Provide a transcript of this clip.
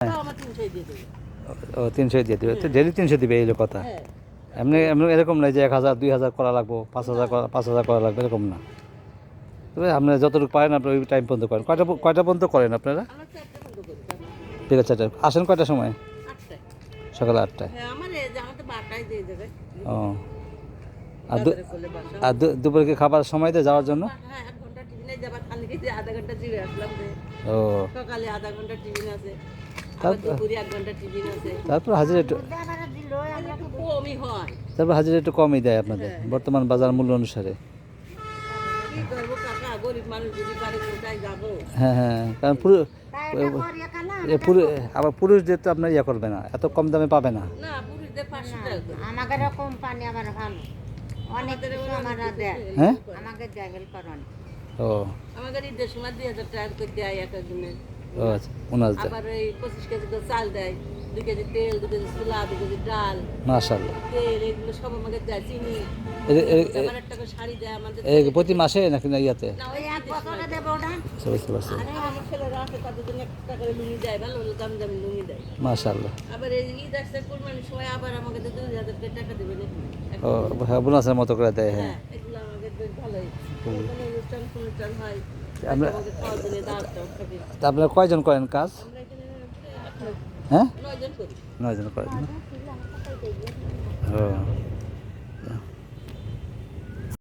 ও 300 দিয়ে দেবে, তো ডেলি 300 দিবে, এই হলো কথা। এমনি এমনি এরকম নয় যে 1000 2000 করা লাগবো, 5000 করা লাগবে, এরকম না। তবে আপনারা যতটুকু পারেন আপনারা ওই টাইম পর্যন্ত করেন। কয়টা পর্যন্ত করেন আপনারা? ঠিক আছে, আসেন কয়টার সময়? সকাল 8টায়। ও, আর দুপুরে কি খাবার সময় দেয় যাওয়ার জন্য? ও, তারপর হাজিরা একটু কমই দেয় আপনাদের বর্তমান বাজার মূল্য অনুসারে। হ্যাঁ হ্যাঁ, কারণ আবার পুরুষদের তো আপনার ইয়ে করবে না, এত কম দামে পাবে না। আমাদের কোম্পানি আবার ভালো, অনেক কিছু আমরা দেয়। হ্যাঁ, আমাকে দেয় হেল্পার অনেক। ও, আমাদের ঈদের সময় 2000 টাকা করে দেয় এক একজনের। ও আচ্ছা, 19 আবার এই 25 কেজি করে চাল দেয়, 2 কেজি তেল, 2 কেজি ছোলা, 2 কেজি ডাল, মাশাআল্লাহ। তেল, এগুলো সব আমাকে দেয়, চিনি। আমার একটা করে শাড়ি দেয় আমাদের। প্রতি মাসে নাকি না ইয়াতে? না, ওই এক বছরে দেবো ওটা। বুঝতে পারছি। আরে আমার ছেলেরা আছে, তাদের একটা করে লুঙ্গি দেয়, ভালো ভালো দামি দামি লুঙ্গি দেয়। মাশাআল্লাহ। আবার এই ঈদ আসছে, কুরবানির সময় আবার আমাকে 2000 টাকা দেবে নাকি। ও হ্যাঁ, বোনাসের মতো করে দেয়। হ্যাঁ, এগুলো আমাকে বেশ ভালোই। কোনো অনুষ্ঠান হয়, আমরা আমাকে খাওয়ার জন্য দাওয়াত থাকে। তা আপনারা কয়জন করেন কাজ? আমরা এখানে হ্যাঁ, 9 জন করি। 9 জন করেন না? ও,